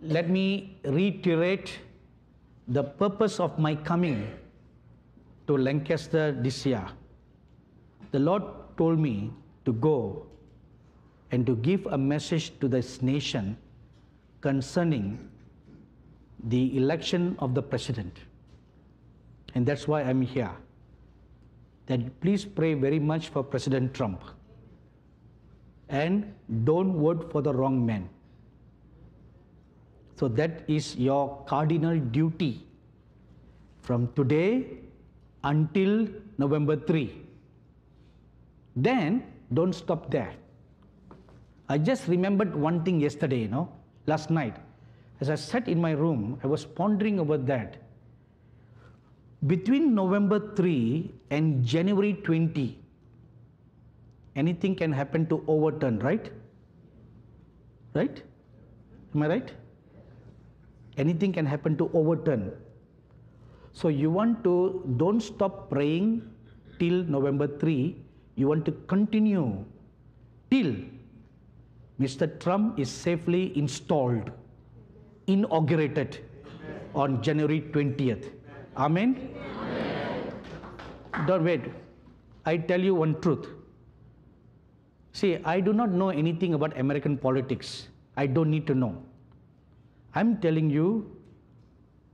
let me reiterate the purpose of my coming to Lancaster this year. The Lord told me to go and to give a message to this nation concerning the election of the president. And that's why I'm here. That please pray very much for President Trump. And don't vote for the wrong man. So that is your cardinal duty from today until November 3. Then don't stop there. I just remembered one thing yesterday, last night. As I sat in my room, I was pondering over that. Between November 3 and January 20, anything can happen to overturn, right? Right? Am I right? Anything can happen to overturn. So you want to, don't stop praying till November 3. You want to continue till Mr. Trump is safely installed, inaugurated on January 20th. Amen? Amen. Don't wait. I tell you one truth. See, I do not know anything about American politics. I don't need to know. I'm telling you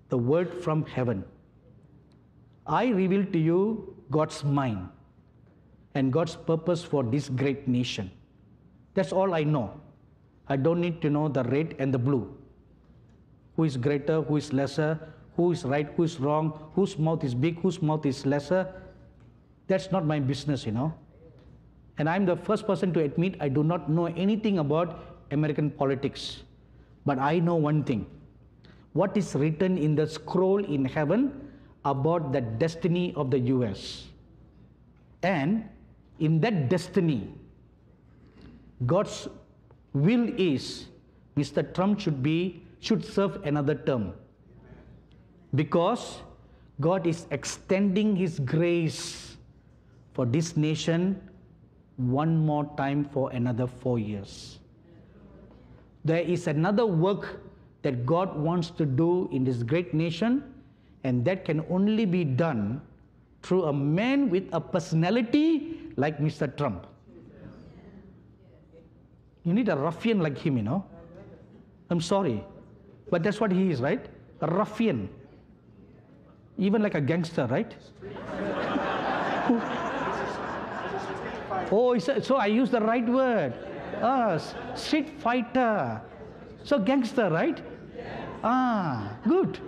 the word from heaven. I reveal to you God's mind and God's purpose for this great nation. That's all I know. I don't need to know the red and the blue. Who is greater, who is lesser, who is right, who is wrong, whose mouth is big, whose mouth is lesser. That's not my business, And I'm the first person to admit I do not know anything about American politics. But I know one thing. What is written in the scroll in heaven about the destiny of the US. And in that destiny, God's will is Mr. Trump should serve another term. Because God is extending His grace for this nation one more time for another 4 years. There is another work that God wants to do in this great nation, and that can only be done through a man with a personality like Mr. Trump. You need a ruffian like him, I'm sorry, but that's what he is, right? A ruffian. Even like a gangster, right? Oh, so I use the right word. Street fighter. So gangster, right? Good.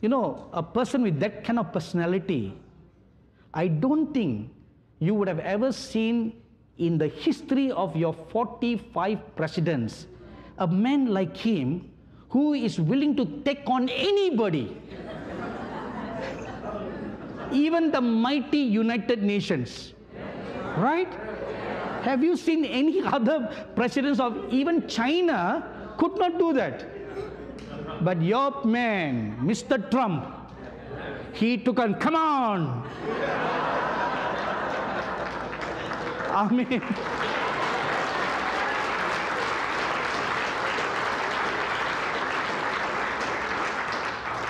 A person with that kind of personality, I don't think you would have ever seen in the history of your 45 presidents a man like him who is willing to take on anybody. Even the mighty United Nations. Right? Have you seen any other presidents of even China could not do that? But your man, Mr. Trump, he took on, come on. Amen.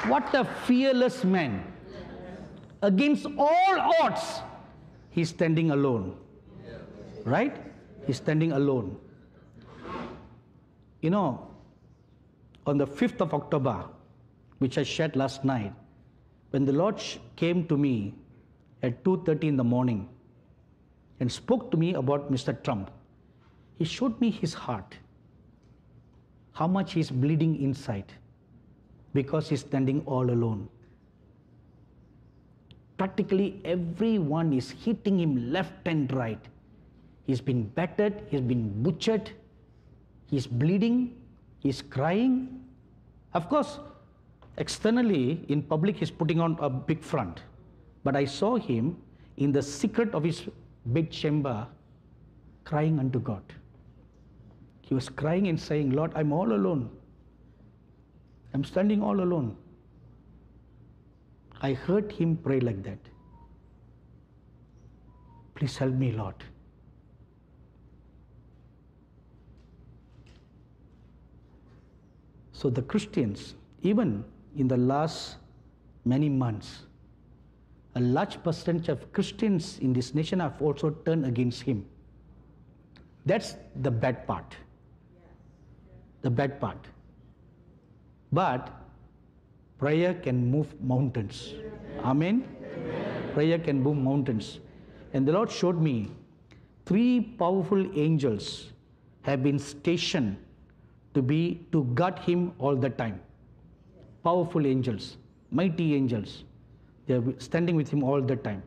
What a fearless man. Against all odds, he's standing alone. Right? He's standing alone. On the 5th of October, which I shared last night, when the Lord came to me at 2:30 in the morning and spoke to me about Mr. Trump, He showed me his heart, how much he's bleeding inside because he's standing all alone. Practically everyone is hitting him left and right. He's been battered, he's been butchered, he's bleeding, he's crying. Of course, externally, in public, he's putting on a big front. But I saw him in the secret of his bedchamber crying unto God. He was crying and saying, Lord, I'm all alone. I'm standing all alone. I heard him pray like that. Please help me, Lord. So the Christians, even in the last many months, a large percentage of Christians in this nation have also turned against him. That's the bad part. The bad part. But prayer can move mountains. Amen? Prayer can move mountains. And the Lord showed me 3 powerful angels have been stationed to guard him all the time. Powerful angels, mighty angels. They are standing with him all the time.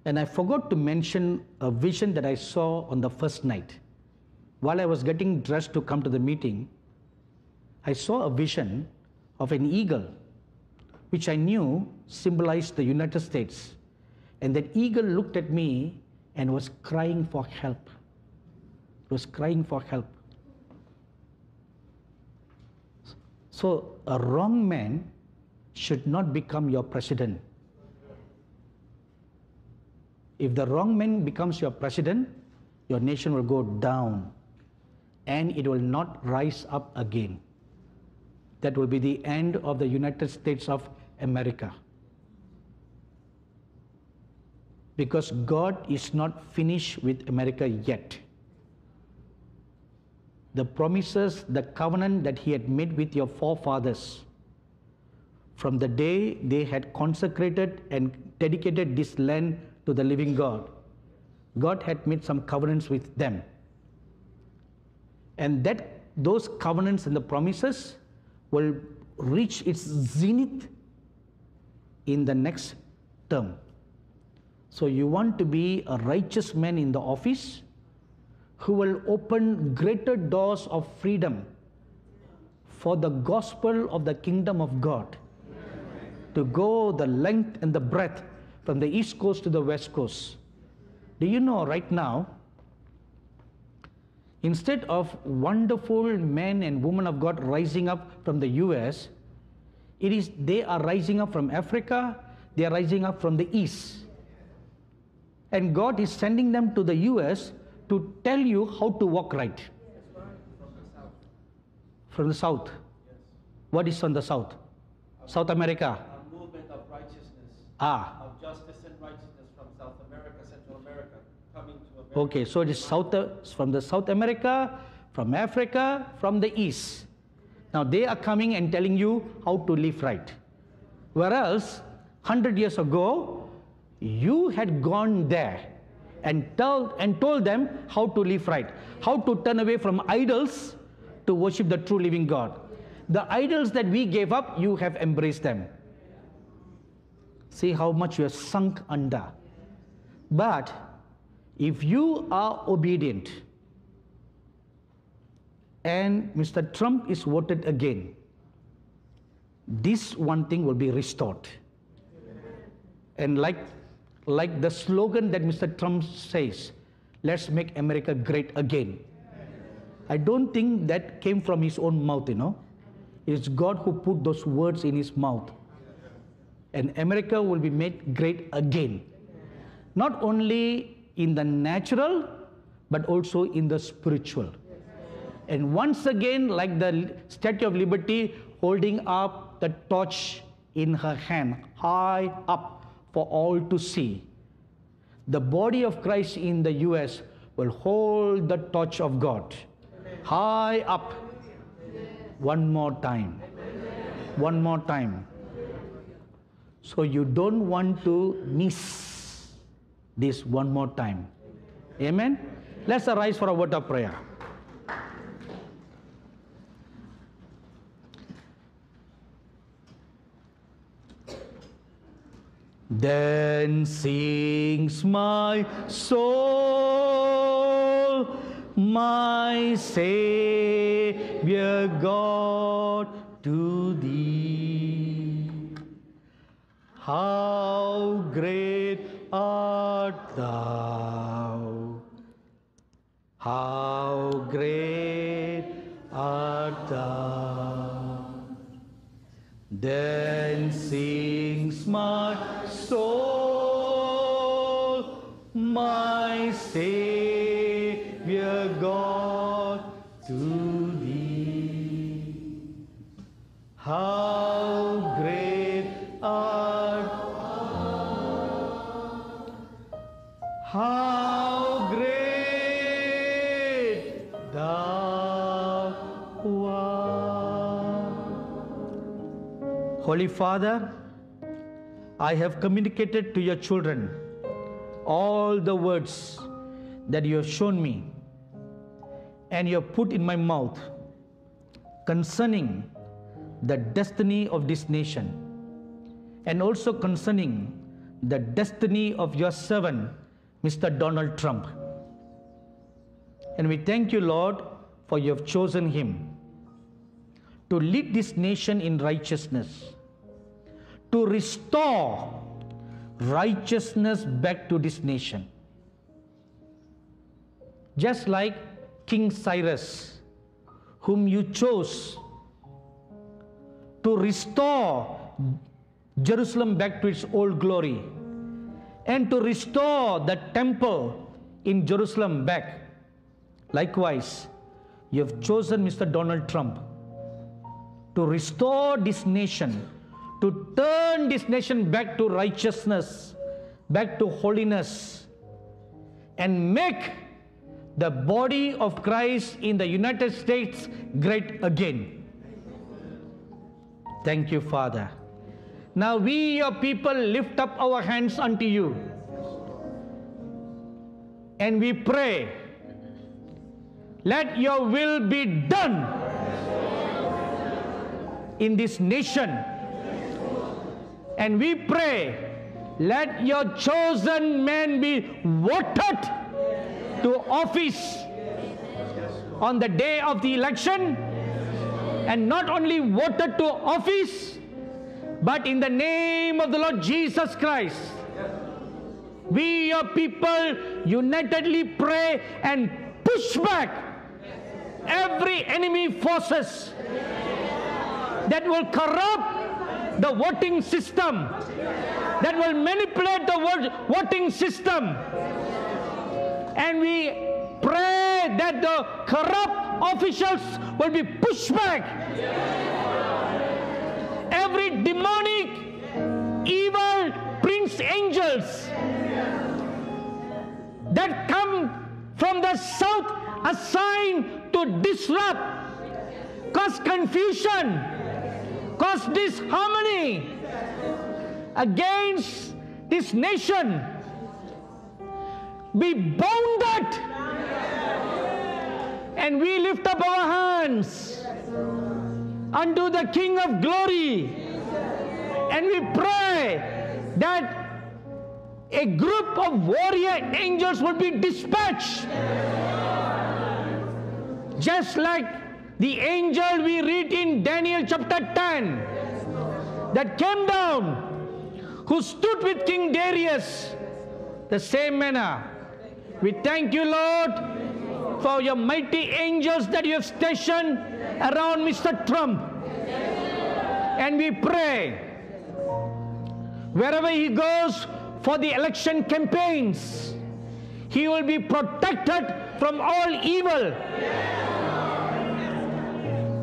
And I forgot to mention a vision that I saw on the first night. While I was getting dressed to come to the meeting, I saw a vision of an eagle, which I knew symbolized the United States. And that eagle looked at me and was crying for help. It was crying for help. So a wrong man should not become your president. If the wrong man becomes your president, your nation will go down and it will not rise up again. That will be the end of the United States of America. Because God is not finished with America yet. The promises, the covenant that he had made with your forefathers, from the day they had consecrated and dedicated this land to the living God, God had made some covenants with them. And those covenants and the promises will reach its zenith in the next term. So you want to be a righteous man in the office who will open greater doors of freedom for the gospel of the kingdom of God to go the length and the breadth from the East Coast to the West Coast. Do you know right now, instead of wonderful men and women of God rising up from the US, they are rising up from Africa, they are rising up from the East. And God is sending them to the US to tell you how to walk right. From the South. What is from the South? South America. A movement of righteousness, of justice and righteousness from South America, Central America, coming to America. Okay, so it is from the South America, from Africa, from the East. Now they are coming and telling you how to live right. Whereas 100 years ago, you had gone there and told them how to live right, how to turn away from idols to worship the true living God. The idols that we gave up, you have embraced them. See how much you are sunk under. But if you are obedient and Mr. Trump is voted again, this one thing will be restored. And like the slogan that Mr. Trump says, let's make America great again. I don't think that came from his own mouth, It's God who put those words in his mouth. And America will be made great again. Not only in the natural, but also in the spiritual. And once again, like the Statue of Liberty holding up the torch in her hand, high up for all to see, the body of Christ in the US will hold the torch of God high up. One more time. One more time. So you don't want to miss this one more time. Amen? Let's arise for a word of prayer. Then sings my soul, my Savior God, to thee. How great art thou! How great art thou! Then sings my soul, my Savior God, How great art how great thou art. Holy Father, I have communicated to your children all the words that you have shown me and you have put in my mouth concerning the destiny of this nation and also concerning the destiny of your servant, Mr. Donald Trump. And we thank you, Lord, for you have chosen him to lead this nation in righteousness, to restore righteousness back to this nation. Just like King Cyrus, whom you chose to restore Jerusalem back to its old glory and to restore the temple in Jerusalem back. Likewise, you have chosen Mr. Donald Trump to restore this nation, to turn this nation back to righteousness, back to holiness, and make the body of Christ in the United States great again. Thank you, Father. Now we, your people, lift up our hands unto you. And we pray, let your will be done in this nation. And we pray, let your chosen men be voted to office on the day of the election, and not only voted to office, but in the name of the Lord Jesus Christ, we, your people, unitedly pray and push back every enemy forces that will corrupt the voting system, that will manipulate the voting system. And we pray that the corrupt officials will be pushed back. Every demonic, evil prince angels that come from the south assigned to disrupt, cause confusion, cause disharmony against this nation, be bounded. And we lift up our hands unto the King of Glory, and we pray that a group of warrior angels will be dispatched, just like the angel we read in Daniel chapter 10 that came down, who stood with King Darius. The same manner, we thank you, Lord, for your mighty angels that you have stationed around Mr. Trump. And we pray, wherever he goes for the election campaigns, he will be protected from all evil,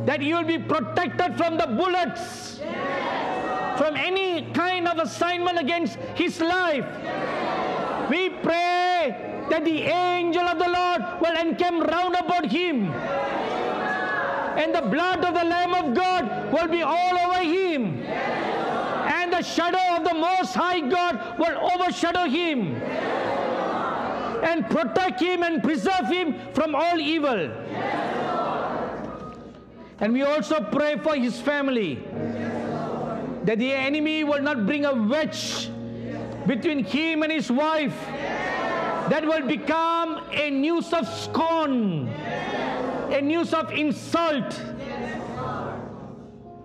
that he will be protected from the bullets, from any kind of assignment against his life. We pray that the angel of the Lord will encamp round about him, and the blood of the Lamb of God will be all over him, and the shadow of the Most High God will overshadow him and protect him and preserve him from all evil. And we also pray for his family, that the enemy will not bring a wedge between him and his wife that will become a news of scorn, a news of insult.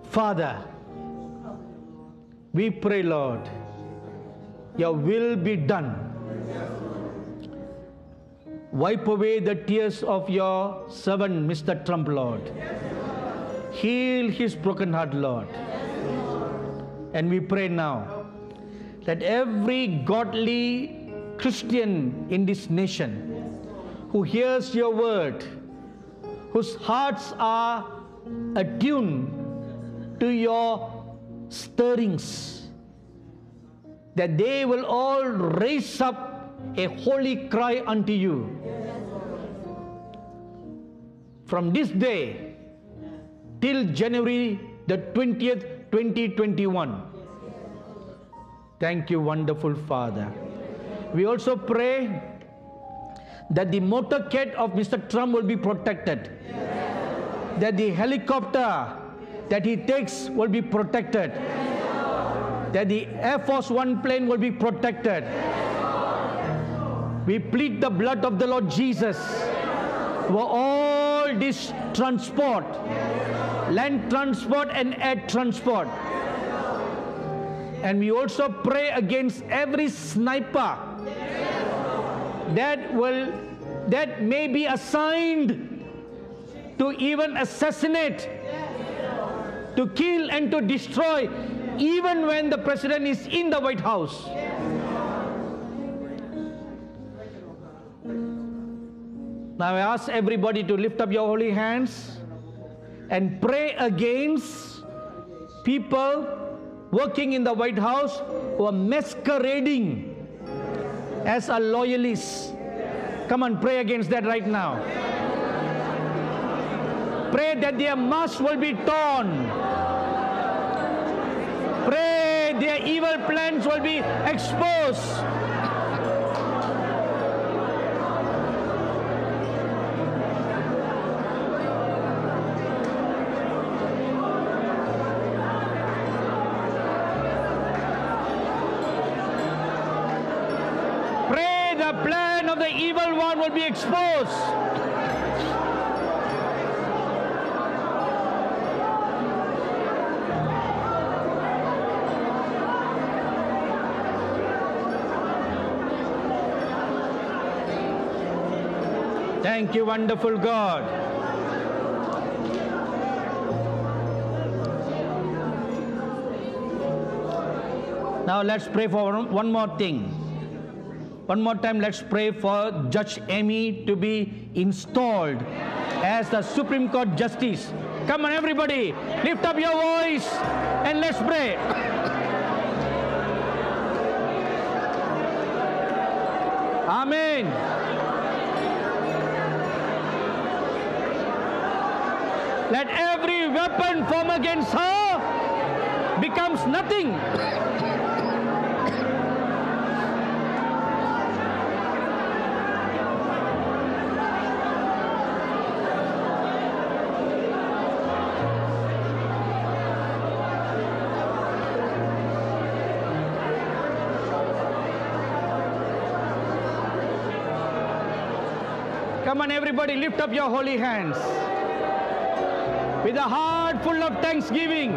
Father, we pray, Lord, your will be done. Wipe away the tears of your servant, Mr. Trump, Lord. Heal his broken heart, Lord. And we pray now that every godly Christian in this nation who hears your word, whose hearts are attuned to your stirrings, that they will all raise up a holy cry unto you. From this day till January the 20th, 2021. Thank you, wonderful Father. We also pray that the motorcade of Mr. Trump will be protected. That the helicopter that he takes will be protected. That the Air Force One plane will be protected. We plead the blood of the Lord Jesus for all this transport, land transport and air transport. And we also pray against every sniper that may be assigned to even assassinate, to kill and to destroy, even when the president is in the White House. Now I ask everybody to lift up your holy hands and pray against people working in the White House who are masquerading as a loyalist. Come on, pray against that right now. Pray that their masks will be torn. Pray their evil plans will be exposed. The plan of the evil one will be exposed. Thank you, wonderful God. Now let's pray for one more thing. One more time, let's pray for Judge Amy to be installed as the Supreme Court Justice. Come on, everybody, lift up your voice and let's pray. Amen. Let every weapon formed against her becomes nothing. Come on, everybody, lift up your holy hands. With a heart full of thanksgiving,